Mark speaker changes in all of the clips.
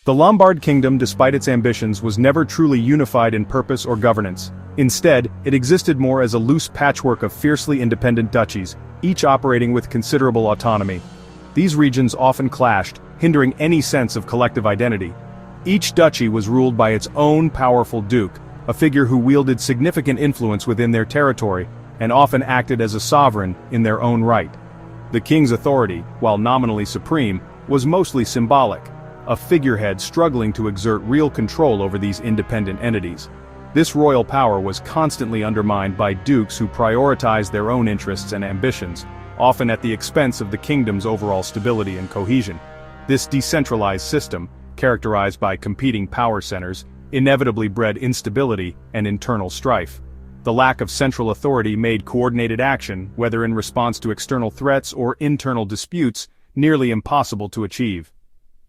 Speaker 1: The Lombard Kingdom, despite its ambitions, was never truly unified in purpose or governance. Instead, it existed more as a loose patchwork of fiercely independent duchies, each operating with considerable autonomy. These regions often clashed, hindering any sense of collective identity. Each duchy was ruled by its own powerful duke, a figure who wielded significant influence within their territory, and often acted as a sovereign in their own right. The king's authority, while nominally supreme, was mostly symbolic, a figurehead struggling to exert real control over these independent entities. This royal power was constantly undermined by dukes who prioritized their own interests and ambitions, often at the expense of the kingdom's overall stability and cohesion. This decentralized system, characterized by competing power centers, inevitably bred instability and internal strife. The lack of central authority made coordinated action, whether in response to external threats or internal disputes, nearly impossible to achieve.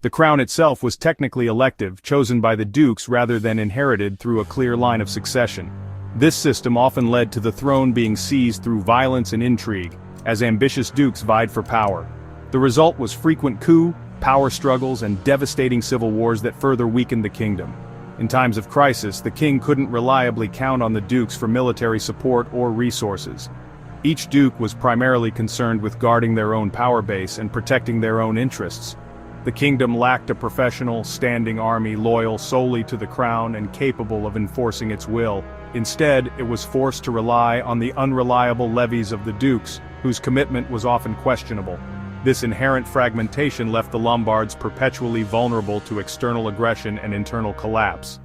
Speaker 1: The crown itself was technically elective, chosen by the dukes rather than inherited through a clear line of succession. This system often led to the throne being seized through violence and intrigue, as ambitious dukes vied for power. The result was frequent coup, power struggles, and devastating civil wars that further weakened the kingdom. In times of crisis, the king couldn't reliably count on the dukes for military support or resources. Each duke was primarily concerned with guarding their own power base and protecting their own interests. The kingdom lacked a professional, standing army loyal solely to the crown and capable of enforcing its will. Instead, it was forced to rely on the unreliable levies of the dukes, whose commitment was often questionable. This inherent fragmentation left the Lombards perpetually vulnerable to external aggression and internal collapse.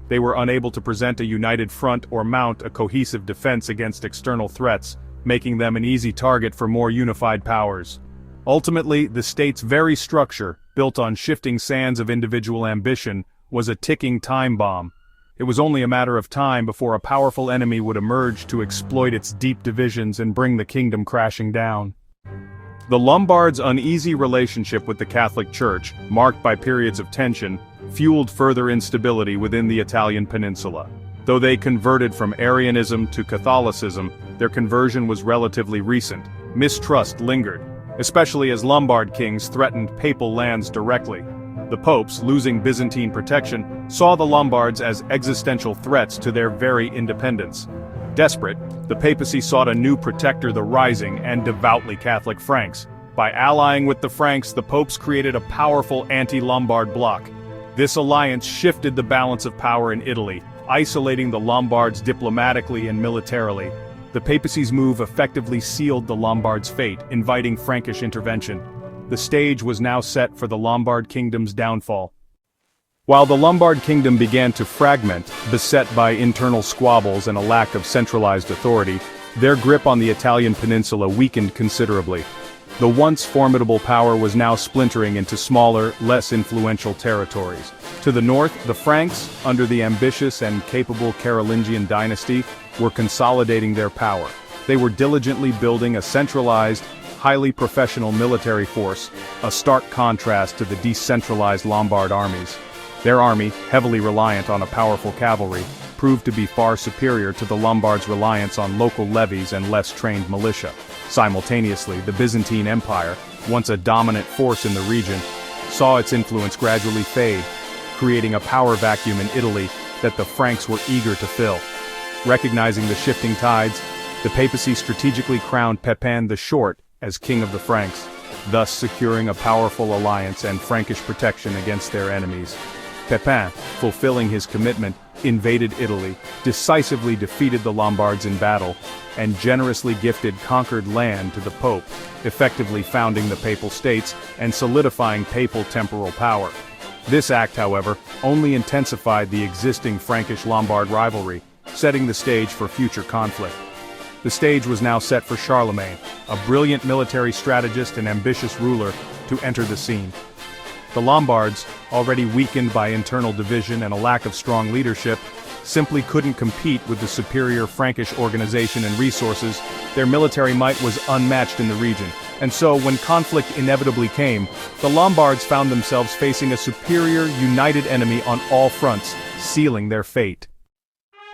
Speaker 1: They were unable to present a united front or mount a cohesive defense against external threats, making them an easy target for more unified powers. Ultimately, the state's very structure, built on shifting sands of individual ambition, was a ticking time bomb. It was only a matter of time before a powerful enemy would emerge to exploit its deep divisions and bring the kingdom crashing down. The Lombards' uneasy relationship with the Catholic Church, marked by periods of tension, fueled further instability within the Italian peninsula. Though they converted from Arianism to Catholicism, their conversion was relatively recent. Mistrust lingered, especially as Lombard kings threatened papal lands directly. The popes, losing Byzantine protection, saw the Lombards as existential threats to their very independence. Desperate, the papacy sought a new protector: the rising and devoutly Catholic Franks. By allying with the Franks, the popes created a powerful anti-Lombard bloc. This alliance shifted the balance of power in Italy, isolating the Lombards diplomatically and militarily. The papacy's move effectively sealed the Lombards' fate, inviting Frankish intervention. The stage was now set for the Lombard Kingdom's downfall. While the Lombard Kingdom began to fragment, beset by internal squabbles and a lack of centralized authority, their grip on the Italian peninsula weakened considerably. The once formidable power was now splintering into smaller, less influential territories. To the north, the Franks, under the ambitious and capable Carolingian dynasty, were consolidating their power. They were diligently building a centralized, highly professional military force, a stark contrast to the decentralized Lombard armies. Their army, heavily reliant on a powerful cavalry, proved to be far superior to the Lombards' reliance on local levies and less trained militia. Simultaneously, the Byzantine Empire, once a dominant force in the region, saw its influence gradually fade, creating a power vacuum in Italy that the Franks were eager to fill. Recognizing the shifting tides, the papacy strategically crowned Pepin the Short as king of the Franks, thus securing a powerful alliance and Frankish protection against their enemies. Pepin, fulfilling his commitment, invaded Italy, decisively defeated the Lombards in battle, and generously gifted conquered land to the Pope, effectively founding the Papal States and solidifying papal temporal power. This act, however, only intensified the existing Frankish-Lombard rivalry, setting the stage for future conflict. The stage was now set for Charlemagne, a brilliant military strategist and ambitious ruler, to enter the scene. The Lombards, already weakened by internal division and a lack of strong leadership, simply couldn't compete with the superior Frankish organization and resources. Their military might was unmatched in the region, and so when conflict inevitably came, the Lombards found themselves facing a superior, united enemy on all fronts, sealing their fate.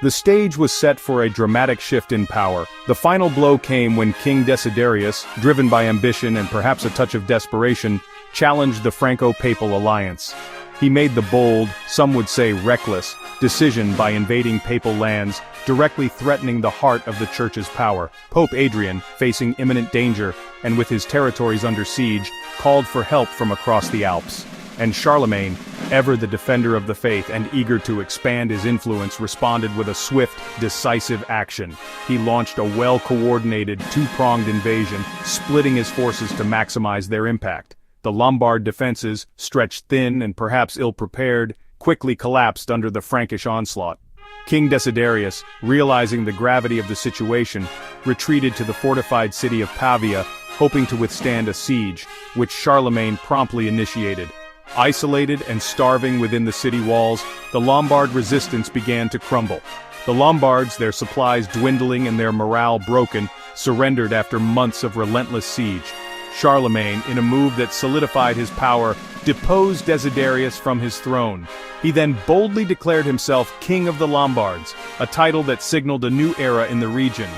Speaker 1: The stage was set for a dramatic shift in power. The final blow came when King Desiderius, driven by ambition and perhaps a touch of desperation, challenged the Franco-Papal alliance. He made the bold, some would say reckless, decision by invading papal lands, directly threatening the heart of the Church's power. Pope Adrian, facing imminent danger, and with his territories under siege, called for help from across the Alps. And Charlemagne, ever the defender of the faith and eager to expand his influence, responded with a swift, decisive action. He launched a well-coordinated, two-pronged invasion, splitting his forces to maximize their impact. The Lombard defenses, stretched thin and perhaps ill-prepared, quickly collapsed under the Frankish onslaught. King Desiderius, realizing the gravity of the situation, retreated to the fortified city of Pavia, hoping to withstand a siege, which Charlemagne promptly initiated. Isolated and starving within the city walls, the Lombard resistance began to crumble. The Lombards, their supplies dwindling and their morale broken, surrendered after months of relentless siege. Charlemagne, in a move that solidified his power, deposed Desiderius from his throne. He then boldly declared himself King of the Lombards, a title that signaled a new era in the region.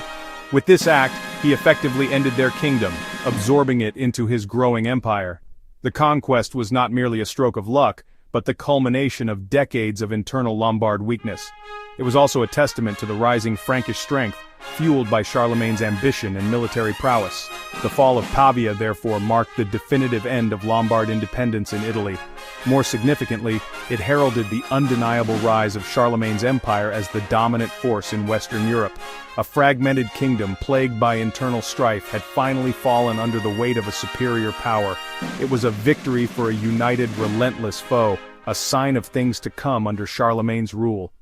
Speaker 1: With this act, he effectively ended their kingdom, absorbing it into his growing empire. The conquest was not merely a stroke of luck, but the culmination of decades of internal Lombard weakness. It was also a testament to the rising Frankish strength, fueled by Charlemagne's ambition and military prowess. The fall of Pavia, therefore, marked the definitive end of Lombard independence in Italy. More significantly, it heralded the undeniable rise of Charlemagne's empire as the dominant force in Western Europe. A fragmented kingdom plagued by internal strife had finally fallen under the weight of a superior power. It was a victory for a united, relentless foe, a sign of things to come under Charlemagne's rule.